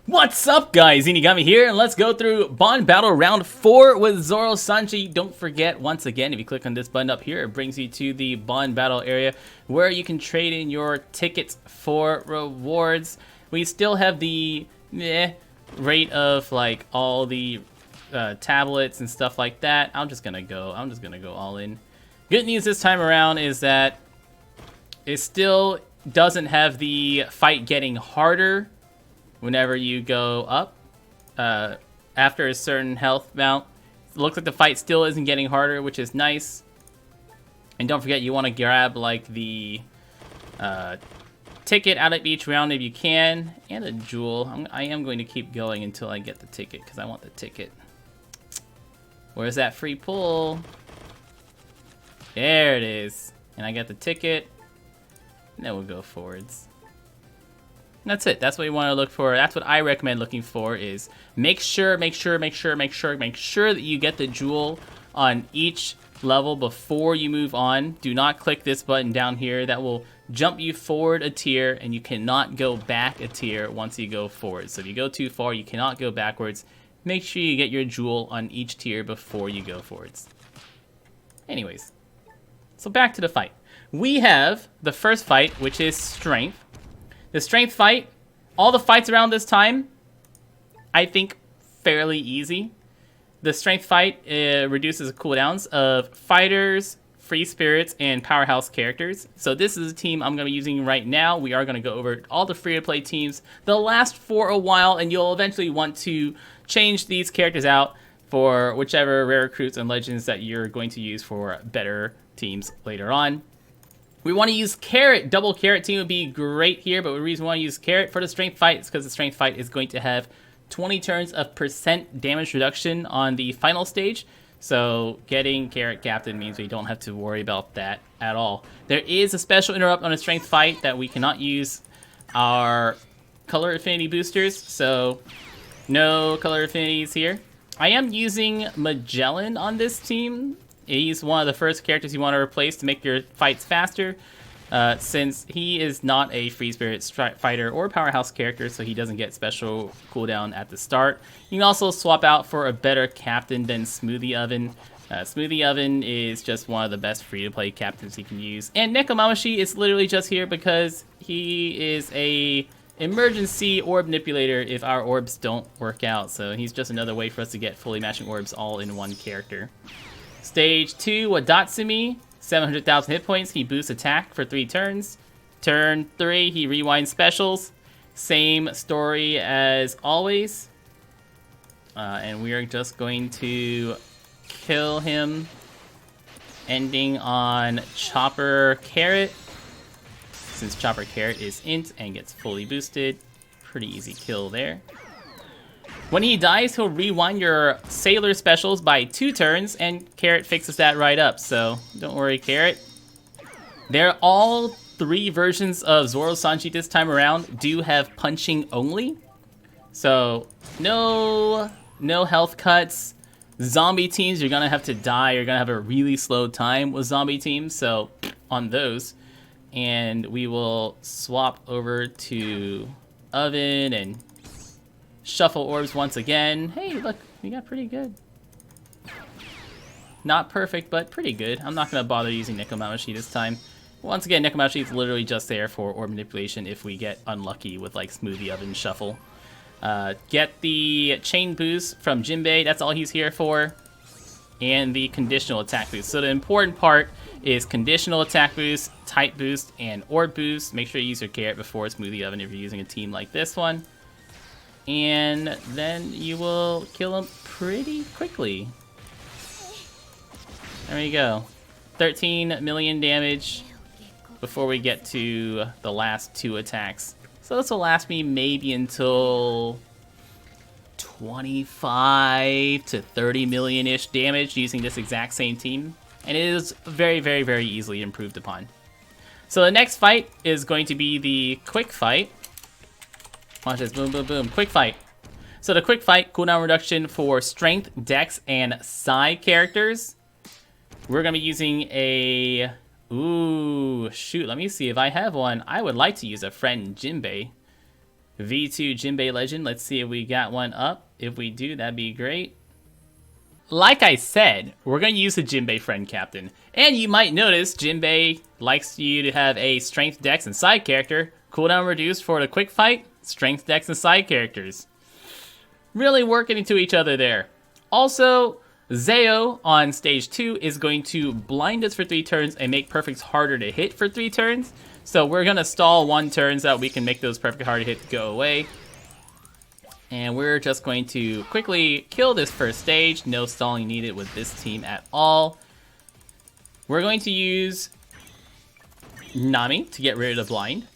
What's up, guys? Zeenigami here, and let's go through Bond Battle Round 4 with Zoro Sanji. Don't forget, once again, if you click on this button up here, it brings you to the Bond Battle area where you can trade in your tickets for rewards. We still have the rate of like all the tablets and stuff like that. I'm just gonna go all in. Good news this time around is that it still doesn't have the fight getting harder whenever you go up after a certain health amount. It looks like the fight still isn't getting harder, which is nice. And don't forget, you want to grab like the ticket out of each round if you can, and a jewel. I am going to keep going until I get the ticket because I want the ticket. Where's that free pull? There it is. And I got the ticket. And then we'll go forwards. That's it. That's what you want to look for. That's what I recommend looking for, is make sure that you get the jewel on each level before you move on. Do not click this button down here. That will jump you forward a tier, and you cannot go back a tier once you go forward. So if you go too far, you cannot go backwards. Make sure you get your jewel on each tier before you go forwards. Anyways, so back to the fight. We have the first fight, which is Strength. The Strength fight, all the fights around this time, I think fairly easy. The Strength fight reduces the cooldowns of fighters, free spirits, and powerhouse characters. So this is a team I'm going to be using right now. We are going to go over all the free-to-play teams. They'll last for a while, and you'll eventually want to change these characters out for whichever rare recruits and legends that you're going to use for better teams later on. We want to use Carrot. Double Carrot team would be great here, but the reason we want to use Carrot for the Strength fight is because the Strength fight is going to have 20 turns of % damage reduction on the final stage. So getting Carrot Captain means we don't have to worry about that at all. There is a special interrupt on a Strength fight that we cannot use our color affinity boosters, so no color affinities here. I am using Magellan on this team. He's one of the first characters you want to replace to make your fights faster, since he is not a free spirit fighter or powerhouse character, so he doesn't get special cooldown at the start. You can also swap out for a better captain than Smoothie Oven. Smoothie Oven is just one of the best free-to-play captains you can use. And Nekomamashi is literally just here because he is a emergency orb manipulator if our orbs don't work out. So he's just another way for us to get fully matching orbs all in one character. Stage 2, Wadatsumi, 700,000 hit points. He boosts attack for 3 turns. Turn 3, he rewinds specials. Same story as always. And we are just going to kill him, ending on Chopper Carrot. Since Chopper Carrot is int and gets fully boosted, pretty easy kill there. When he dies, he'll rewind your Sailor specials by 2 turns, and Carrot fixes that right up, so don't worry, Carrot. They're all 3 versions of Zoro Sanji this time around do have punching only, so no health cuts. Zombie teams, you're gonna have to die. You're gonna have a really slow time with zombie teams, so on those. And we will swap over to Oven and shuffle orbs once again. Hey, look, we got pretty good. Not perfect, but pretty good. I'm not going to bother using Nekomamashi this time. Once again, Nekomamashi is literally just there for orb manipulation if we get unlucky with like Smoothie Oven Shuffle. Get the chain boost from Jinbei, that's all he's here for. And the conditional attack boost. So the important part is conditional attack boost, type boost, and orb boost. Make sure you use your Carrot before Smoothie Oven if you're using a team like this one. And then you will kill him pretty quickly. There we go. 13 million damage before we get to the last 2 attacks. So this will last me maybe until 25 to 30 million-ish damage using this exact same team. And it is very, very, very easily improved upon. So the next fight is going to be the quick fight. Watch this, boom, boom, boom, quick fight. So the quick fight, cooldown reduction for Strength, Dex, and Psi characters. We're gonna be using a, ooh, shoot, let me see if I have one. I would like to use a friend Jinbei. V2 Jinbei Legend. Let's see if we got one up. If we do, that'd be great. Like I said, we're going to use the Jinbei Friend Captain. And you might notice Jinbei likes you to have a Strength, Dex, and Side character. Cooldown reduced for the quick fight, Strength, Dex, and Side characters. Really working into each other there. Also, Zeo on stage 2 is going to blind us for 3 turns and make perfects harder to hit for 3 turns. So we're going to stall 1 turn so that we can make those perfect hard to hit go away. And we're just going to quickly kill this first stage. No stalling needed with this team at all. We're going to use Nami to get rid of the blind.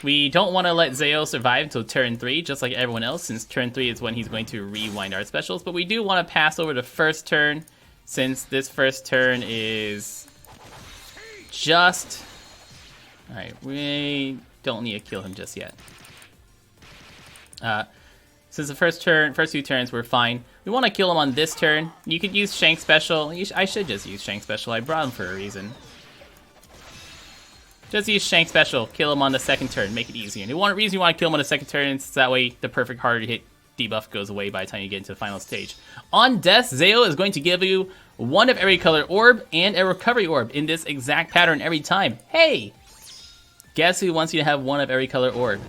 We don't want to let Zeo survive until turn 3, just like everyone else, since turn 3 is when he's going to rewind our specials. But we do want to pass over the first turn, since this first turn is just... Alright, we don't need to kill him just yet. Since the first 2 turns were fine, we want to kill him on this turn. You could use Shank Special. I should just use Shank Special. I brought him for a reason. Just use Shank Special. Kill him on the second turn. Make it easier. And the reason you want to kill him on the second turn is that way the perfect hard to hit debuff goes away by the time you get into the final stage. On death, Zeo is going to give you 1 of every color orb and a recovery orb in this exact pattern every time. Hey! Guess who wants you to have 1 of every color orb?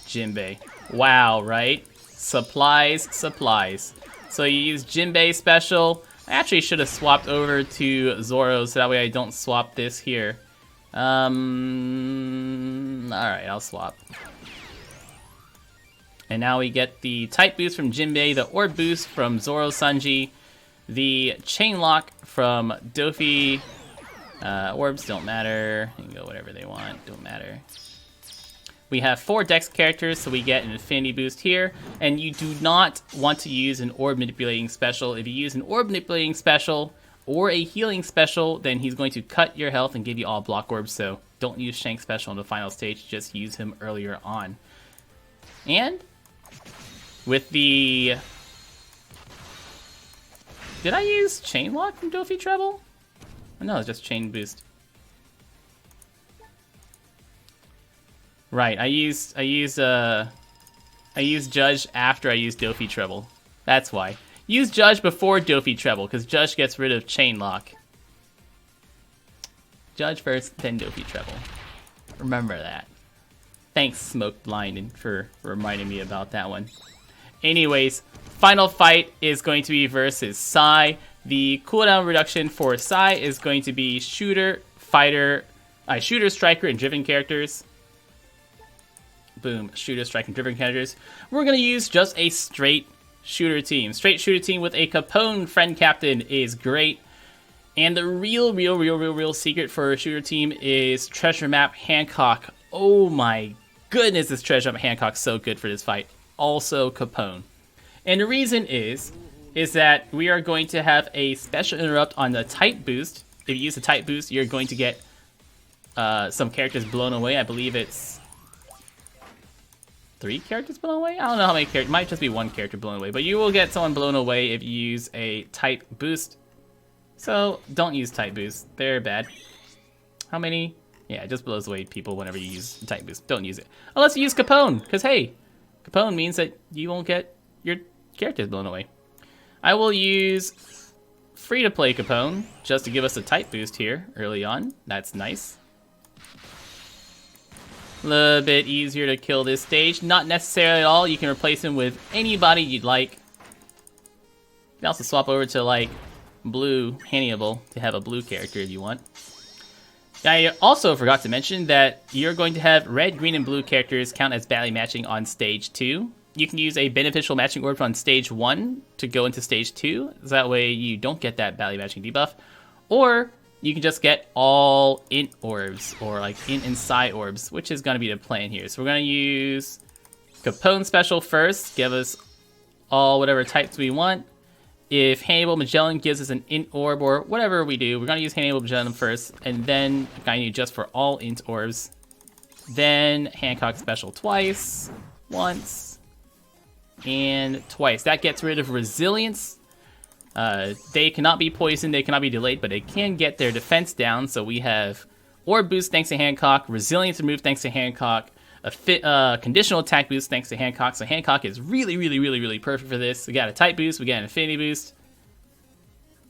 Jinbei. Wow, right? Supplies, supplies. So you use Jinbei special. I actually should have swapped over to Zoro so that way I don't swap this here. Alright, I'll swap. And now we get the type boost from Jinbei, the orb boost from Zoro Sanji, the chain lock from Dofi. Orbs don't matter. You can go whatever they want, don't matter. We have 4 Dex characters, so we get an Infinity Boost here. And you do not want to use an Orb Manipulating Special. If you use an Orb Manipulating Special or a Healing Special, then he's going to cut your health and give you all block orbs. So don't use Shank Special in the final stage, just use him earlier on. And with the... Did I use Chain Lock from Dofi Treble? No, it's just Chain Boost. Right, I used Judge after I used Dofi Treble. That's why. Use Judge before Dofi Treble, because Judge gets rid of Chain Lock. Judge first, then Dofi Treble. Remember that. Thanks, Smoke Blind, for reminding me about that one. Anyways, final fight is going to be versus Psy. The cooldown reduction for Psy is going to be Shooter, Fighter, Shooter, Striker, and Driven characters. Boom, Shooter, Striker, and Driven characters. We're going to use just a straight shooter team. Straight shooter team with a Capone Friend Captain is great. And the real secret for a shooter team is Treasure Map Hancock. Oh my goodness, this Treasure Map Hancock's so good for this fight. Also Capone. And the reason is that we are going to have a special interrupt on the type boost. If you use the type boost, you're going to get some characters blown away. I believe it's 3 characters blown away? I don't know how many characters. It might just be 1 character blown away. But you will get someone blown away if you use a type boost. So don't use type boost. They're bad. How many? Yeah, it just blows away people whenever you use type boost. Don't use it. Unless you use Capone. Because hey, Capone means that you won't get your characters blown away. I will use free-to-play Capone just to give us a type boost here early on. That's nice. A little bit easier to kill this stage. Not necessarily at all. You can replace him with anybody you'd like. You can also swap over to, like, blue Hannibal to have a blue character if you want. I also forgot to mention that you're going to have red, green, and blue characters count as badly matching on stage 2. You can use a beneficial matching orb on stage 1 to go into stage 2. So that way you don't get that badly matching debuff. Or you can just get all int orbs, or like int and psi orbs, which is going to be the plan here. So we're going to use Capone Special first, give us all whatever types we want. If Hannibal Magellan gives us an int orb or whatever we do, we're going to use Hannibal Magellan first, and then we're going to use just for all int orbs. Then Hancock Special twice, once, and twice. That gets rid of resilience. They cannot be poisoned, they cannot be delayed, but they can get their defense down. So we have orb boost thanks to Hancock, resilience removed thanks to Hancock, a conditional attack boost thanks to Hancock. So Hancock is really perfect for this. We got a type boost, we got an affinity boost.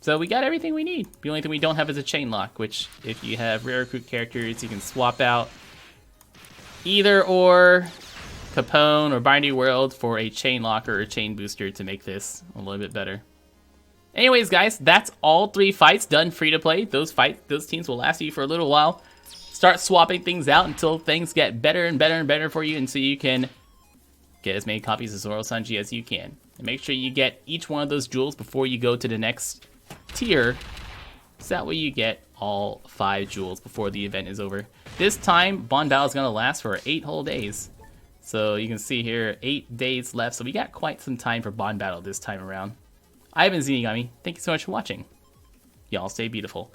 So we got everything we need. The only thing we don't have is a chain lock, which if you have rare recruit characters, you can swap out either or Capone or Binary World for a chain lock or a chain booster to make this a little bit better. Anyways, guys, that's all 3 fights done free to play. Those teams will last you for a little while. Start swapping things out until things get better and better for you, and so you can get as many copies of Zoro Sanji as you can. And make sure you get each one of those jewels before you go to the next tier, so that way you get all 5 jewels before the event is over. This time, Bond Battle is going to last for 8 whole days. So you can see here, 8 days left, so we got quite some time for Bond Battle this time around. I've been Zeenigami. Thank you so much for watching. Y'all stay beautiful.